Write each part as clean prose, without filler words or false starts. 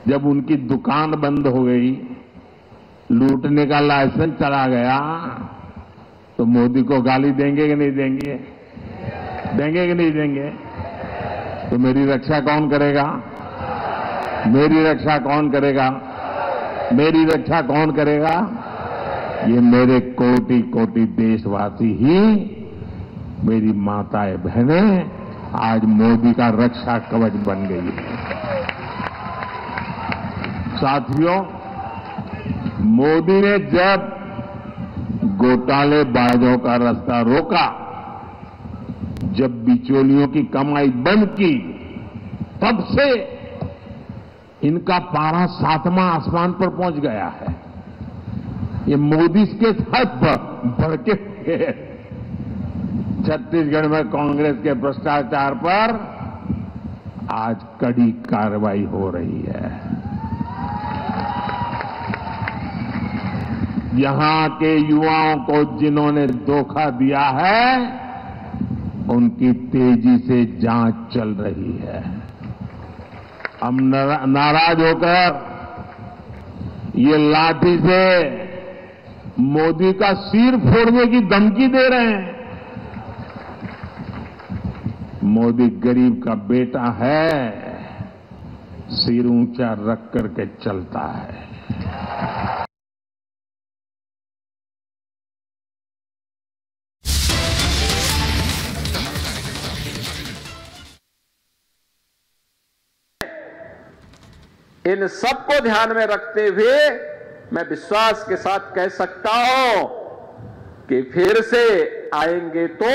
जब उनकी दुकान बंद हो गई, लूटने का लाइसेंस चला गया, तो मोदी को गाली देंगे कि नहीं देंगे? देंगे कि नहीं देंगे? तो मेरी रक्षा कौन करेगा? मेरी रक्षा कौन करेगा? मेरी रक्षा कौन करेगा? ये मेरे कोटि कोटि देशवासी ही, मेरी माताएं बहनें आज मोदी का रक्षा कवच बन गई है। साथियों, मोदी ने जब घोटालेबाजों का रास्ता रोका, जब बिचौलियों की कमाई बंद की, तब से इनका पारा 7वां आसमान पर पहुंच गया है। ये मोदी के साथ बढ़ के छत्तीसगढ़ में कांग्रेस के भ्रष्टाचार पर आज कड़ी कार्रवाई हो रही है। यहां के युवाओं को जिन्होंने धोखा दिया है, उनकी तेजी से जांच चल रही है। हम नाराज होकर ये लाठी से मोदी का सिर फोड़ने की धमकी दे रहे हैं। मोदी गरीब का बेटा है, सिर ऊंचा रख करके चलता है। इन सबको ध्यान में रखते हुए मैं विश्वास के साथ कह सकता हूं कि फिर से आएंगे तो।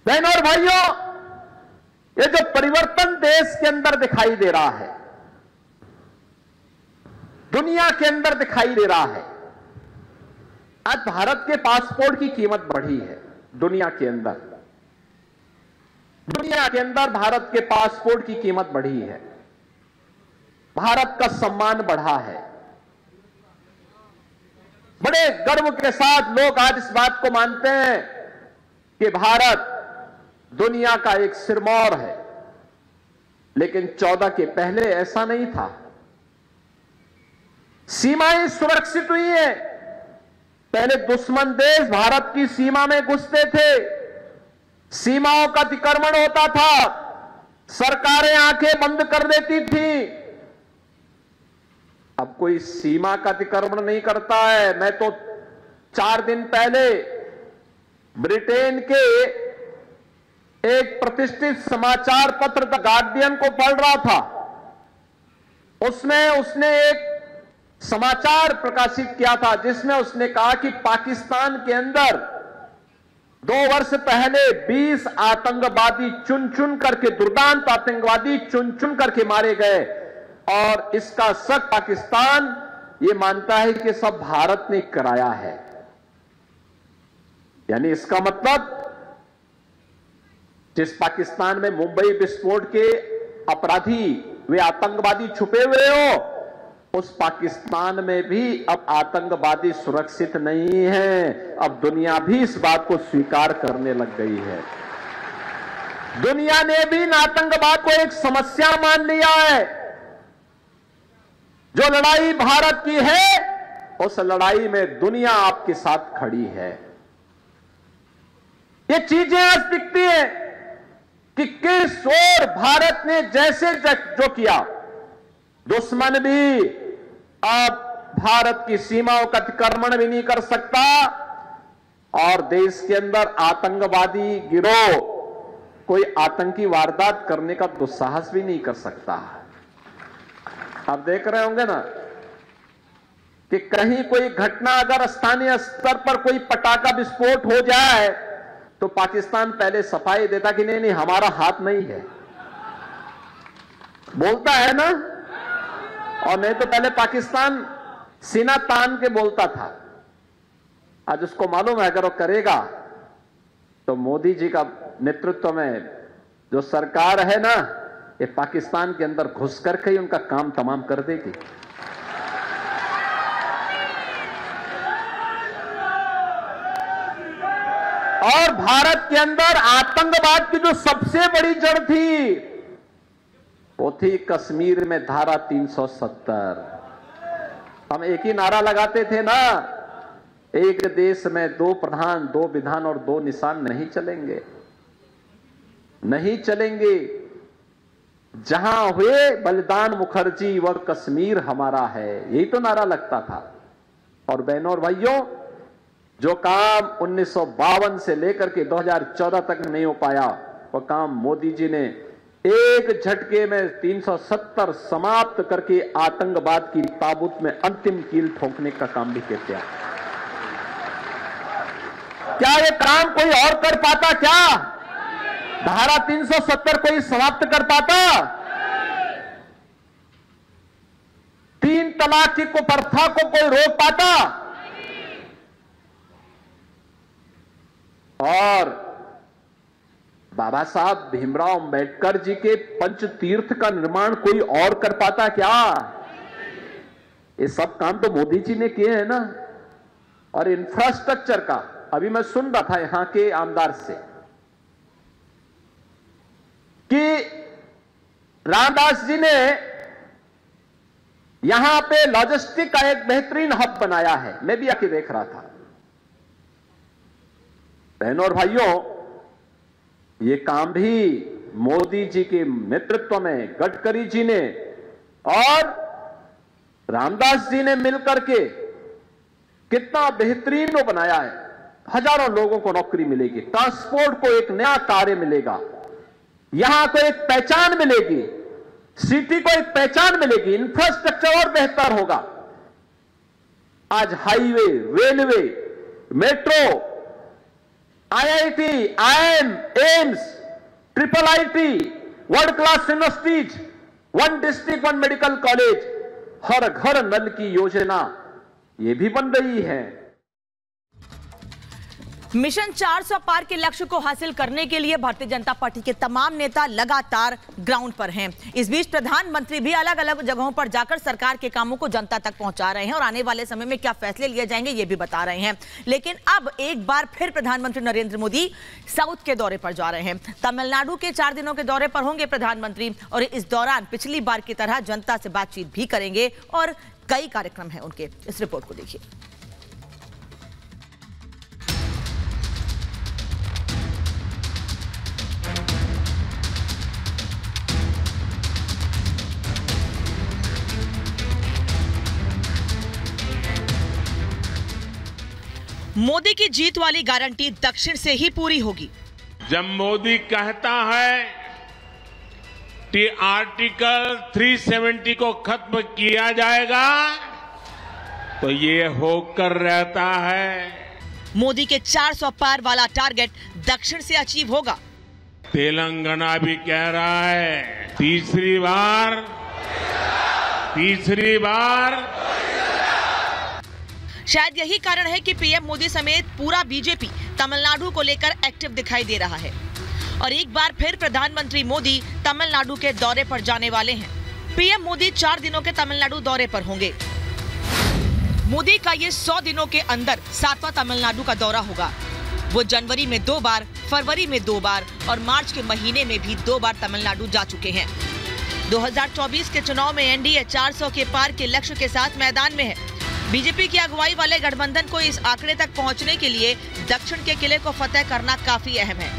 बहनों और भाइयों, ये जो परिवर्तन देश के अंदर दिखाई दे रहा है, दुनिया के अंदर दिखाई दे रहा है, आज भारत के पासपोर्ट की कीमत बढ़ी है। दुनिया के अंदर भारत के पासपोर्ट की कीमत बढ़ी है। भारत का सम्मान बढ़ा है। बड़े गर्व के साथ लोग आज इस बात को मानते हैं कि भारत दुनिया का एक सिरमौर है। लेकिन 14 के पहले ऐसा नहीं था। सीमाएं सुरक्षित हुई हैं। पहले दुश्मन देश भारत की सीमा में घुसते थे, सीमाओं का अतिक्रमण होता था, सरकारें आंखें बंद कर देती थी। अब कोई सीमा का अतिक्रमण नहीं करता है। मैं तो 4 दिन पहले ब्रिटेन के एक प्रतिष्ठित समाचार पत्र द गार्डियन को पढ़ रहा था। उसमें उसने एक समाचार प्रकाशित किया था जिसमें उसने कहा कि पाकिस्तान के अंदर 2 वर्ष पहले 20 आतंकवादी चुन चुन करके, दुर्दांत आतंकवादी चुन चुन करके मारे गए। और इसका शक पाकिस्तान ये मानता है कि सब भारत ने कराया है। यानी इसका मतलब जिस पाकिस्तान में मुंबई विस्फोट के अपराधी वे आतंकवादी छुपे हुए हो, उस पाकिस्तान में भी अब आतंकवादी सुरक्षित नहीं है। अब दुनिया भी इस बात को स्वीकार करने लग गई है। दुनिया ने भी आतंकवाद को एक समस्या मान लिया है। जो लड़ाई भारत की है, उस लड़ाई में दुनिया आपके साथ खड़ी है। ये चीजें आज दिखती हैं कि किस ओर भारत ने जैसे जो किया, दुश्मन भी अब भारत की सीमाओं का अतिक्रमण भी नहीं कर सकता और देश के अंदर आतंकवादी गिरोह कोई आतंकी वारदात करने का दुस्साहस भी नहीं कर सकता। आप देख रहे होंगे ना कि कहीं कोई घटना, अगर स्थानीय स्तर पर कोई पटाखा विस्फोट हो जाए तो पाकिस्तान पहले सफाई देता कि नहीं नहीं हमारा हाथ नहीं है, बोलता है ना। और नहीं तो पहले पाकिस्तान सीना तान के बोलता था। आज उसको मालूम है अगर वो करेगा तो मोदी जी का नेतृत्व में जो सरकार है ना, ये पाकिस्तान के अंदर घुस करके ही उनका काम तमाम कर देगी। और भारत के अंदर आतंकवाद की जो सबसे बड़ी जड़ थी वो थी कश्मीर में धारा 370। हम एक ही नारा लगाते थे ना, एक देश में 2 प्रधान 2 विधान और 2 निशान नहीं चलेंगे, नहीं चलेंगे। जहां हुए बलिदान मुखर्जी वह कश्मीर हमारा है, यही तो नारा लगता था। और बहनों और भाइयों, जो काम 1952 से लेकर के 2014 तक नहीं हो पाया, वह काम मोदी जी ने एक झटके में 370 समाप्त करके आतंकवाद की ताबूत में अंतिम कील ठोकने का काम भी किया। क्या ये काम कोई और कर पाता? क्या धारा 370 कोई समाप्त कर पाता? 3 तलाक की कुप्रथा को कोई रोक पाता? और बाबा साहब भीमराव अंबेडकर जी के पंचतीर्थ का निर्माण कोई और कर पाता क्या? ये सब काम तो मोदी जी ने किए हैं ना। और इंफ्रास्ट्रक्चर का अभी मैं सुन रहा था यहां के आमदार से कि रामदास जी ने यहां पे लॉजिस्टिक का एक बेहतरीन हब बनाया है। मैं भी आके देख रहा था। बहनों और भाइयों, ये काम भी मोदी जी के नेतृत्व में गडकरी जी ने और रामदास जी ने मिलकर के कितना बेहतरीन वो बनाया है। हजारों लोगों को नौकरी मिलेगी, ट्रांसपोर्ट को एक नया कार्य मिलेगा, यहां को एक पहचान मिलेगी, सिटी को एक पहचान मिलेगी, इंफ्रास्ट्रक्चर और बेहतर होगा। आज highway, railway, metro, IIT, IIM, AIIMS, triple IT, world class universities, 1 district 1 medical college, हर घर नल की योजना ये भी बन रही है। मिशन 400 पार के लक्ष्य को हासिल करने के लिए भारतीय जनता पार्टी के तमाम नेता लगातार ग्राउंड पर हैं। इस बीच प्रधानमंत्री भी अलग अलग जगहों पर जाकर सरकार के कामों को जनता तक पहुंचा रहे हैं और आने वाले समय में क्या फैसले लिए जाएंगे ये भी बता रहे हैं। लेकिन अब एक बार फिर प्रधानमंत्री नरेंद्र मोदी साउथ के दौरे पर जा रहे हैं। तमिलनाडु के 4 दिनों के दौरे पर होंगे प्रधानमंत्री और इस दौरान पिछली बार की तरह जनता से बातचीत भी करेंगे और कई कार्यक्रम हैं उनके। इस रिपोर्ट को देखिए। मोदी की जीत वाली गारंटी दक्षिण से ही पूरी होगी। जब मोदी कहता है कि आर्टिकल 370 को खत्म किया जाएगा तो ये होकर रहता है। मोदी के 400 पार वाला टारगेट दक्षिण से अचीव होगा। तेलंगाना भी कह रहा है तीसरी बार शायद यही कारण है कि पीएम मोदी समेत पूरा बीजेपी तमिलनाडु को लेकर एक्टिव दिखाई दे रहा है और एक बार फिर प्रधानमंत्री मोदी तमिलनाडु के दौरे पर जाने वाले हैं। पीएम मोदी 4 दिनों के तमिलनाडु दौरे पर होंगे। मोदी का ये 100 दिनों के अंदर 7वां तमिलनाडु का दौरा होगा। वो जनवरी में 2 बार, फरवरी में 2 बार और मार्च के महीने में भी 2 बार तमिलनाडु जा चुके हैं। 2024 के चुनाव में एनडीए 400 के पार के लक्ष्य के साथ मैदान में है। बीजेपी की अगुवाई वाले गठबंधन को इस आंकड़े तक पहुंचने के लिए दक्षिण के किले को फतेह करना काफी अहम है।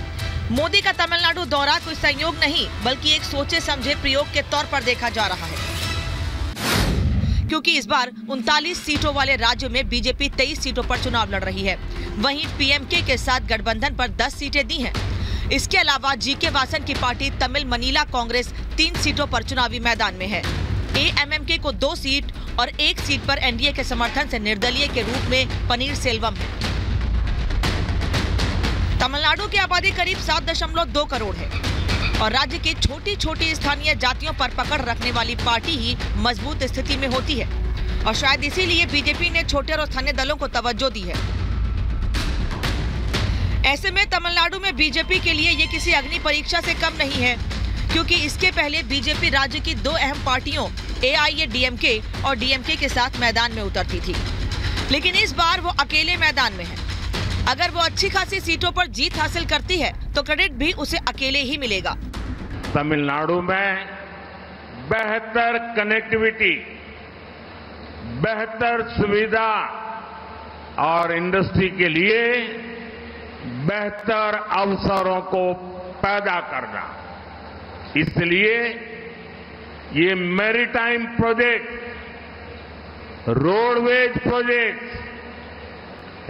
मोदी का तमिलनाडु दौरा कोई संयोग नहीं बल्कि एक सोचे समझे प्रयोग के तौर पर देखा जा रहा है, क्योंकि इस बार 39 सीटों वाले राज्य में बीजेपी 23 सीटों पर चुनाव लड़ रही है। वहीं पीएमके के साथ गठबंधन पर 10 सीटें दी हैं। इसके अलावा जीके वासन की पार्टी तमिल मनीला कांग्रेस 3 सीटों पर चुनावी मैदान में है। एएमएमके को 2 सीट और 1 सीट पर एनडीए के समर्थन से निर्दलीय के रूप में पनीर सेल्वम है। तमिलनाडु की आबादी करीब 7.2 करोड़ है और राज्य की छोटी छोटी स्थानीय जातियों पर पकड़ रखने वाली पार्टी ही मजबूत स्थिति में होती है और शायद इसीलिए बीजेपी ने छोटे और स्थानीय दलों को तवज्जो दी है। ऐसे में तमिलनाडु में बीजेपी के लिए ये किसी अग्नि परीक्षा से कम नहीं है, क्योंकि इसके पहले बीजेपी राज्य की 2 अहम पार्टियों एआईएडीएमके और डीएमके के साथ मैदान में उतरती थी, लेकिन इस बार वो अकेले मैदान में है। अगर वो अच्छी खासी सीटों पर जीत हासिल करती है तो क्रेडिट भी उसे अकेले ही मिलेगा। तमिलनाडु में बेहतर कनेक्टिविटी, बेहतर सुविधा और इंडस्ट्री के लिए बेहतर अवसरों को पैदा करना। इसलिए ये maritime project, roadways project,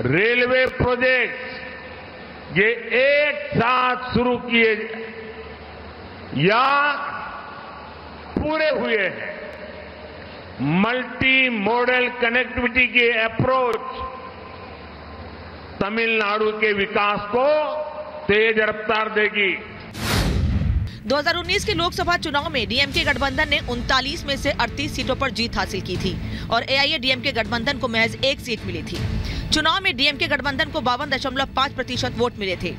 railway project ये एक साथ शुरू किए या पूरे हुए हैं। मल्टी मॉडल कनेक्टिविटी की अप्रोच तमिलनाडु के विकास को तेज रफ्तार देगी। 2019 के लोकसभा चुनाव में डीएमके गठबंधन ने 39 में से 38 सीटों पर जीत हासिल की थी और एआईएडीएमके गठबंधन को महज 1 सीट मिली थी। चुनाव में डीएमके गठबंधन को 52.5% वोट मिले थे,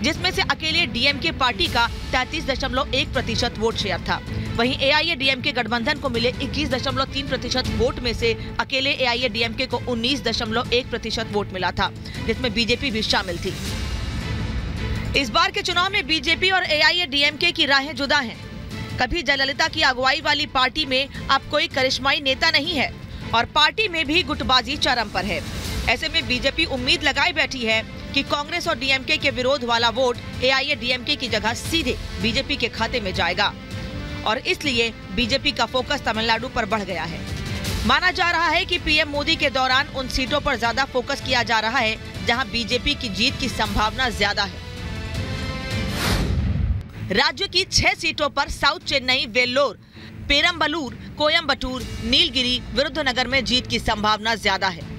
जिसमें से अकेले डीएमके पार्टी का 33.1% वोट शेयर था। वहीं एआईएडीएमके गठबंधन को मिले 21.3% वोट में से अकेले एआईएडीएमके को 19.1% वोट मिला था, जिसमें बीजेपी भी शामिल थी। इस बार के चुनाव में बीजेपी और एआईएडीएमके की राहें जुदा हैं। कभी जयललिता की अगुवाई वाली पार्टी में अब कोई करिश्माई नेता नहीं है और पार्टी में भी गुटबाजी चरम पर है। ऐसे में बीजेपी उम्मीद लगाए बैठी है कि कांग्रेस और डीएमके के विरोध वाला वोट एआईएडीएमके की जगह सीधे बीजेपी के खाते में जाएगा और इसलिए बीजेपी का फोकस तमिलनाडु पर बढ़ गया है। माना जा रहा है कि पीएम मोदी के दौरान उन सीटों पर ज्यादा फोकस किया जा रहा है जहां बीजेपी की जीत की संभावना ज्यादा है। राज्य की 6 सीटों पर साउथ चेन्नई, वेल्लोर, पेरम्बलूर, कोयम्बटूर, नीलगिरी, विरुद्धनगर में जीत की संभावना ज्यादा है।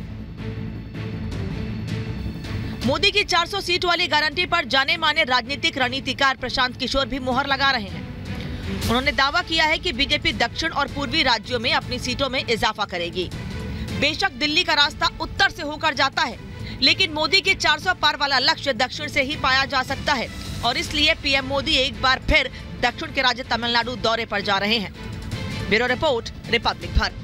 मोदी की 400 सीट वाली गारंटी पर जाने माने राजनीतिक रणनीतिकार प्रशांत किशोर भी मुहर लगा रहे हैं। उन्होंने दावा किया है कि बीजेपी दक्षिण और पूर्वी राज्यों में अपनी सीटों में इजाफा करेगी। बेशक दिल्ली का रास्ता उत्तर से होकर जाता है, लेकिन मोदी के 400 पार वाला लक्ष्य दक्षिण से ही पाया जा सकता है और इसलिए पीएम मोदी एक बार फिर दक्षिण के राज्य तमिलनाडु दौरे पर जा रहे हैं। Bureau report, Republic Bharat.